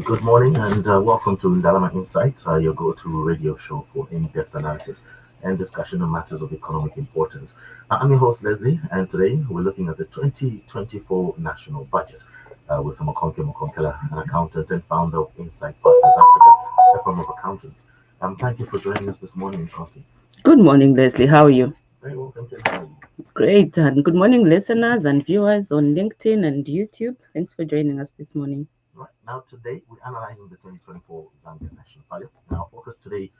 Good morning and welcome to Ndalama Insights, your go-to radio show for in-depth analysis and discussion on matters of economic importance. I'm your host, Leslie, and today we're looking at the 2024 national budget with Mokonke Mokonkela, an accountant and founder of Insight Partners Africa, a firm of accountants. Thank you for joining us this morning, Mokonke. Good morning, Leslie. How are you? Very well, thank you. How are you? Great. And good morning, listeners and viewers on LinkedIn and YouTube. Thanks for joining us this morning. Right. Now, today we're analyzing the 2024 Zambia national budget. Now, our focus today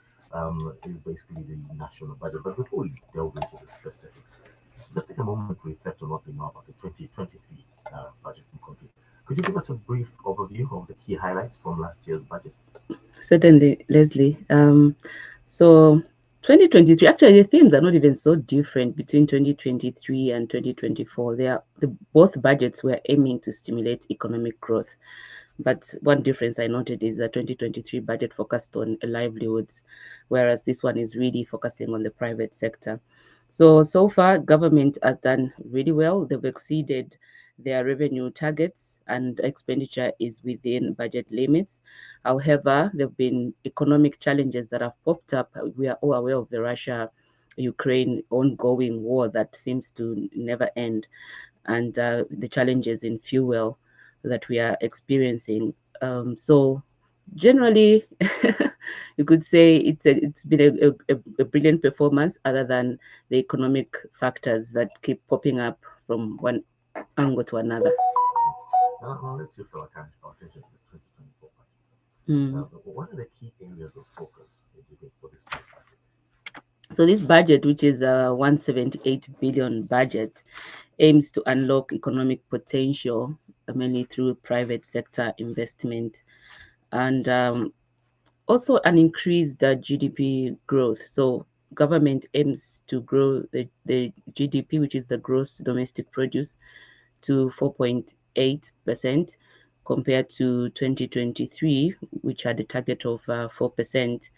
is basically the national budget. But before we delve into the specifics, let's take a moment to reflect on what we know about the 2023 budget from country. Could you give us a brief overview of the key highlights from last year's budget? Certainly, Leslie. So 2023, actually, the themes are not even so different between 2023 and 2024. Both budgets were aiming to stimulate economic growth. But one difference I noted is the 2023 budget focused on livelihoods, whereas this one is really focusing on the private sector. So far, government has done really well. They've exceeded their revenue targets and expenditure is within budget limits. However, there have been economic challenges that have popped up. We are all aware of the Russia-Ukraine ongoing war that seems to never end, and the challenges in fuel that we are experiencing. So generally, you could say it's been a brilliant performance, other than the economic factors that keep popping up from one angle to another. Now let's shift our attention to the 2024 budget. What are the key areas of focus do you think for this year's budget? So this budget, which is a 178 billion budget, aims to unlock economic potential mainly through private sector investment and also an increased GDP growth. So government aims to grow the GDP, which is the gross domestic produce, to 4.8% compared to 2023, which had a target of 4%.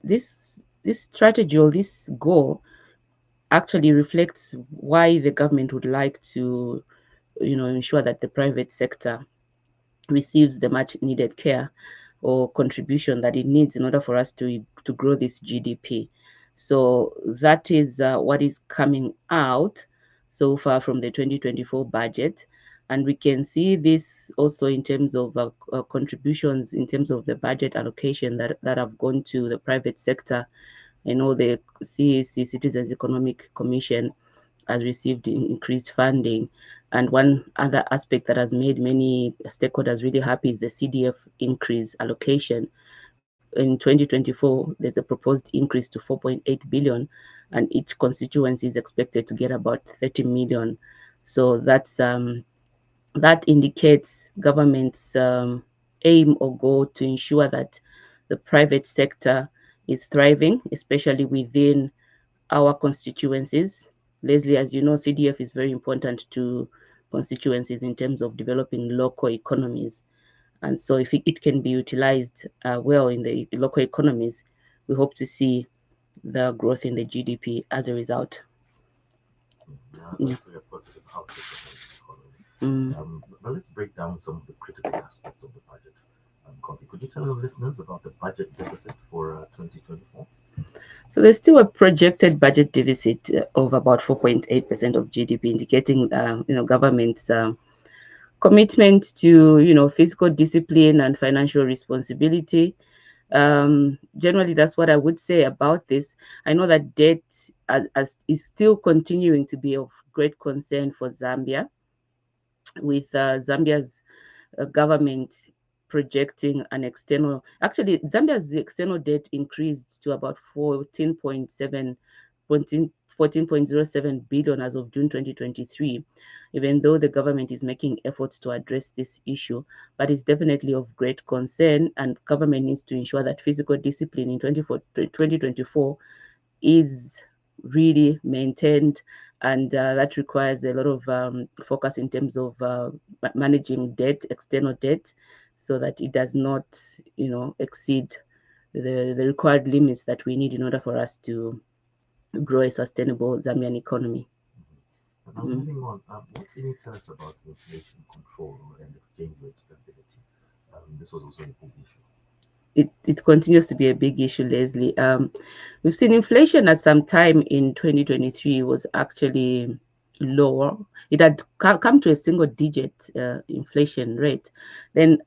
This strategy or this goal actually reflects why the government would like to, ensure that the private sector receives the much needed care or contribution that it needs in order for us to grow this GDP. So that is what is coming out so far from the 2024 budget. And we can see this also in terms of contributions, in terms of the budget allocation that have gone to the private sector. I know the CEC, Citizens Economic Commission, has received increased funding. And one other aspect that has made many stakeholders really happy is the CDF increase allocation. In 2024, there's a proposed increase to 4.8 billion, and each constituency is expected to get about 30 million. So that indicates government's aim or goal to ensure that the private sector is thriving, especially within our constituencies. Leslie, as you know, CDF is very important to constituencies in terms of developing local economies. And so if it can be utilized well in the local economies, we hope to see the growth in the GDP as a result. Yeah, that's a positive outlook on the economy. But let's break down some of the critical aspects of the budget. Could you tell our listeners about the budget deficit for 2024? So there's still a projected budget deficit of about 4.8% of GDP, indicating government's commitment to fiscal discipline and financial responsibility. Generally, that's what I would say about this. I know that debt is still continuing to be of great concern for Zambia, with Zambia's government projecting an Zambia's external debt increased to about 14.07 billion as of June 2023, even though the government is making efforts to address this issue. But it's definitely of great concern, and government needs to ensure that fiscal discipline in 2024 is really maintained, and that requires a lot of focus in terms of managing debt, external debt, so that it does not, exceed the required limits that we need in order for us to grow a sustainable Zambian economy. Now, Mm. moving on, what can you tell us about inflation control and exchange rate stability? This was also a big issue. It continues to be a big issue, Leslie. We've seen inflation at some time in 2023 was actually lower. It had come to a single digit inflation rate. Then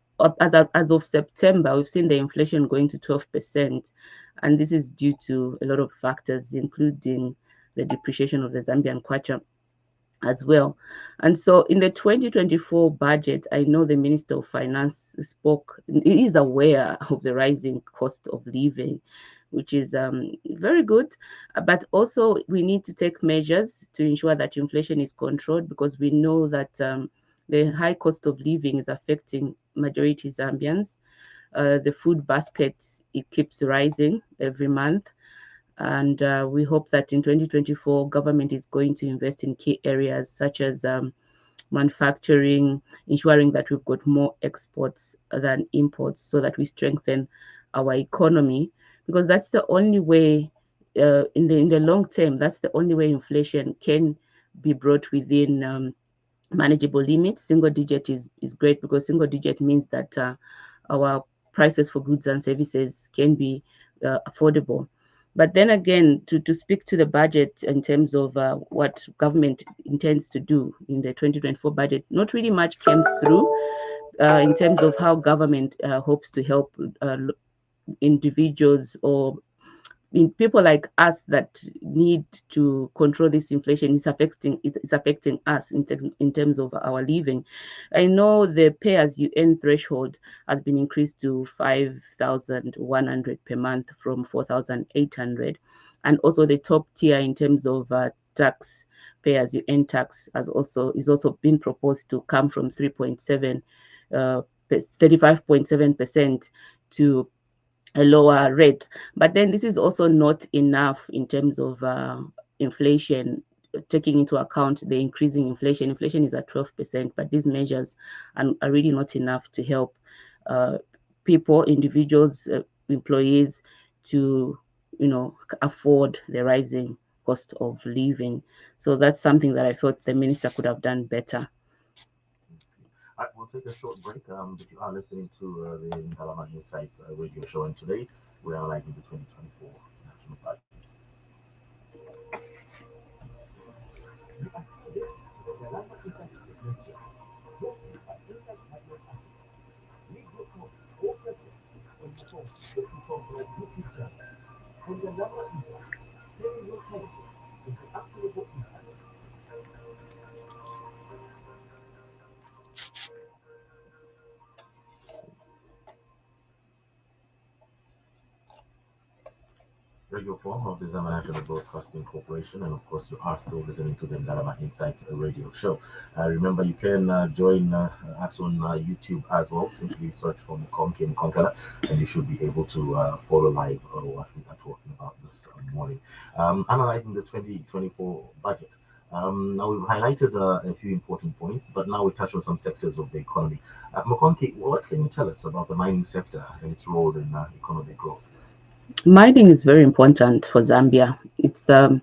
as of September, we've seen the inflation going to 12%. And this is due to a lot of factors, including the depreciation of the Zambian kwacha as well. And so in the 2024 budget, I know the Minister of Finance spoke, he is aware of the rising cost of living, which is very good. But also, we need to take measures to ensure that inflation is controlled, because we know that the high cost of living is affecting majority Zambians. The food basket, it keeps rising every month. And we hope that in 2024, government is going to invest in key areas such as manufacturing, ensuring that we've got more exports than imports, so that we strengthen our economy, because that's the only way, in the long term, that's the only way inflation can be brought within manageable limits. Single digit is great, because single digit means that our prices for goods and services can be affordable. But then again, to speak to the budget in terms of what government intends to do in the 2024 budget, not really much came through in terms of how government hopes to help individuals or in people like us that need to control this inflation. Is affecting us in terms of our living. I know the pay as you earn threshold has been increased to 5,100 per month from 4,800, and also the top tier in terms of tax, pay as you earn tax, is also been proposed to come from 35.7% to a lower rate. But then this is also not enough in terms of inflation, taking into account the increasing inflation. Inflation is at 12%, but these measures are really not enough to help uh, people, individuals, employees to, afford the rising cost of living. So that's something that I thought the minister could have done better. All right, we'll take a short break, but you are listening to the Ndalama Insights radio show, and today we're analyzing the 2024 national budget. You are still listening to the Ndalama Insights business show, brought to you by Insight Partners Africa. We grow cooperation on the phone, the e-conference YouTube channel. And Ndalama Insights, turning your challenges into actionable insights. Radio form of the Zambia National Broadcasting Corporation, and of course, you are still listening to the Ndalama Insights radio show. Remember, you can join us on YouTube as well. Simply search for Mkonke Mkonkala, and you should be able to follow live what we are talking about this morning. Analyzing the 2024 budget. Now, we've highlighted a few important points, but now we touch on some sectors of the economy. Mkonke, what can you tell us about the mining sector and its role in economic growth? Mining is very important for Zambia. It's the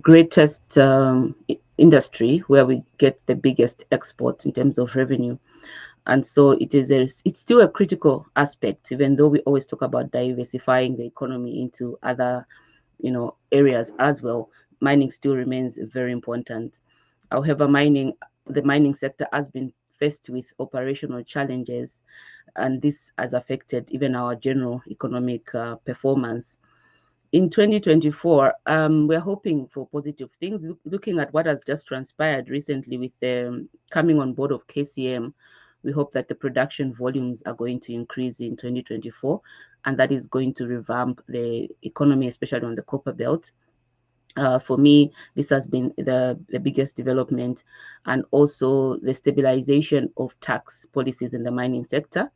greatest industry where we get the biggest export in terms of revenue. And so it's still a critical aspect, even though we always talk about diversifying the economy into other, areas as well. Mining still remains very important. However, the mining sector has been faced with operational challenges, and this has affected even our general economic performance. In 2024, we're hoping for positive things. Looking at what has just transpired recently with the coming on board of KCM, we hope that the production volumes are going to increase in 2024, and that is going to revamp the economy, especially on the copper belt. For me, this has been the biggest development, and also the stabilization of tax policies in the mining sector.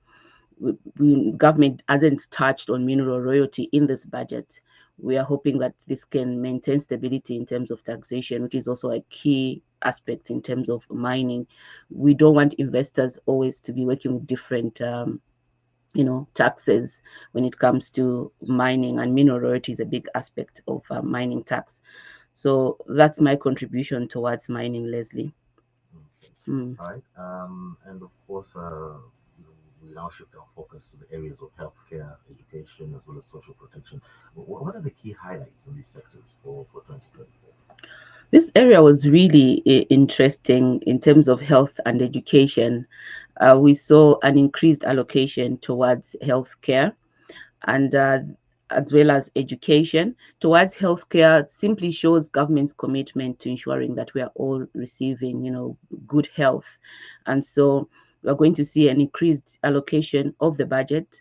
Government hasn't touched on mineral royalty in this budget. We are hoping that this can maintain stability in terms of taxation, which is also a key aspect in terms of mining. We don't want investors always to be working with different taxes when it comes to mining, and mineral royalty is a big aspect of mining tax. So that's my contribution towards mining, Leslie. Okay. Mm. All right. And of course, we now shift our focus to the areas of healthcare, education, as well as social protection. What are the key highlights in these sectors for 2024? This area was really interesting in terms of health and education. We saw an increased allocation towards healthcare, and as well as education. Towards healthcare simply shows government's commitment to ensuring that we are all receiving, good health. And so we're going to see an increased allocation of the budget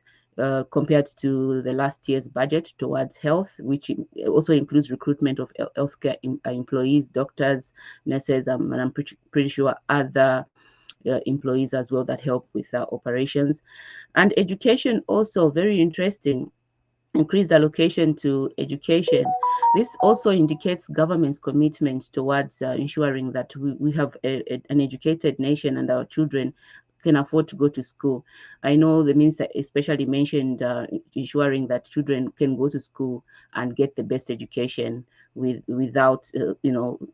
compared to the last year's budget towards health, which also includes recruitment of healthcare employees, doctors, nurses, and I'm pretty sure other employees as well that help with operations. And education also very interesting, increased allocation to education. This also indicates government's commitment towards ensuring that we have an educated nation and our children can afford to go to school. I know the minister especially mentioned ensuring that children can go to school and get the best education without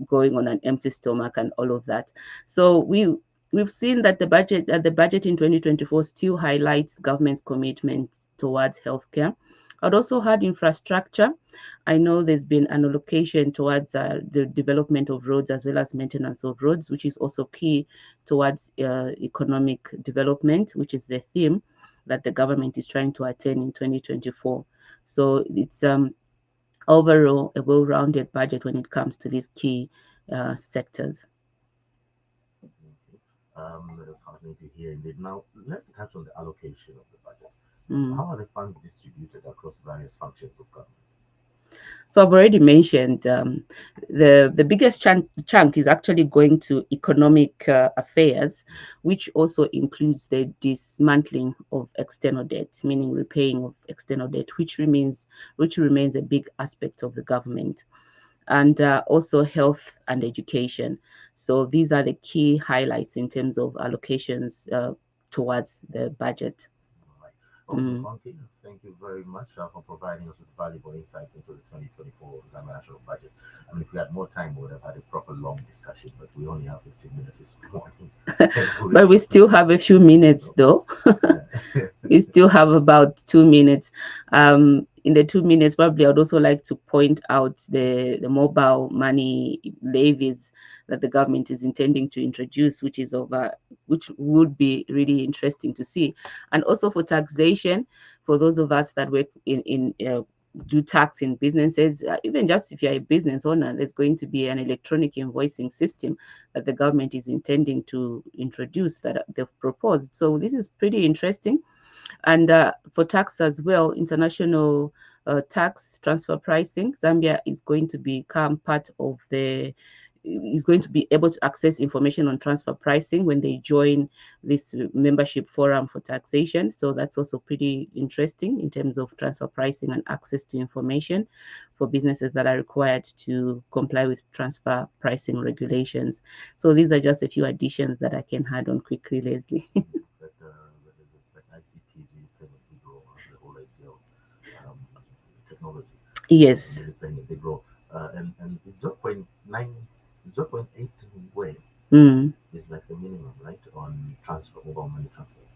going on an empty stomach and all of that. So we've seen that the budget in 2024 still highlights government's commitment towards healthcare. I'd also had infrastructure. I know there's been an allocation towards the development of roads as well as maintenance of roads, which is also key towards economic development, which is the theme that the government is trying to attain in 2024. So it's overall a well-rounded budget when it comes to these key sectors. Okay. That is heartening to hear indeed. Now, let's touch on the allocation of the budget. Mm. How are the funds distributed across various functions of government? So I've already mentioned the biggest chunk is actually going to economic affairs, which also includes the dismantling of external debt, meaning repaying of external debt, which remains a big aspect of the government, and also health and education. So these are the key highlights in terms of allocations towards the budget. All right. Well, Mm. Mkonki, thank you very much for providing us with valuable insights into the 2024 Zambia National Budget. I mean, if we had more time, we would have had a proper long discussion, but we only have 15 minutes this morning, and we But really we want to still have a few minutes, though. yeah. We still have about 2 minutes. In the 2 minutes, probably I'd also like to point out the mobile money levies that the government is intending to introduce, which would be really interesting to see, and also for taxation for those of us that work in do tax in businesses. Even just if you're a business owner, there's going to be an electronic invoicing system that the government is intending to introduce that they've proposed. So this is pretty interesting. And for tax as well, international tax transfer pricing, Zambia is going to become part of is going to be able to access information on transfer pricing when they join this membership forum for taxation. So that's also pretty interesting in terms of transfer pricing and access to information for businesses that are required to comply with transfer pricing regulations. So these are just a few additions that I can add on quickly, Leslie. That it's like ICT is really playing a big role, the whole idea of um, technology Yes. really playing a big role. And it's 0.8 way Mm. is like the minimum, right, on transfer mobile money transfers.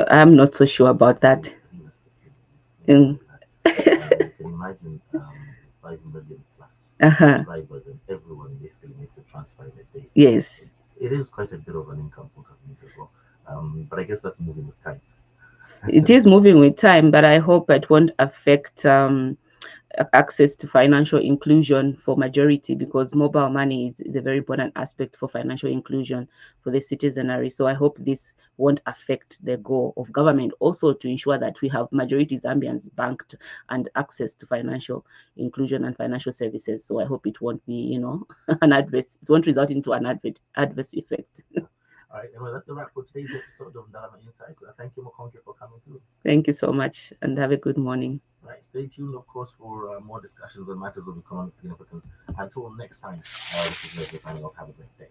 I'm not so sure about that. I think that's the minimum. Let me Mm. check that. You can imagine 5 million plus Uh-huh. subscribers, and everyone basically makes a transfer in a day. Yes. It is quite a bit of an income for government as well. But I guess that's moving with time. It is moving with time, but I hope it won't affect access to financial inclusion for majority, because mobile money is a very important aspect for financial inclusion for the citizenry. So I hope this won't affect the goal of government also to ensure that we have majority Zambians banked and access to financial inclusion and financial services. So I hope it won't be, it won't result into an adverse effect. Yeah. All right, well, that's a wrap for today's episode of Dalama Insights. Thank you, Mokonke, for coming through. Thank you so much and have a good morning. All right, stay tuned, of course, for more discussions on matters of economic significance. Until next time, this is Leslie signing off. Have a great day.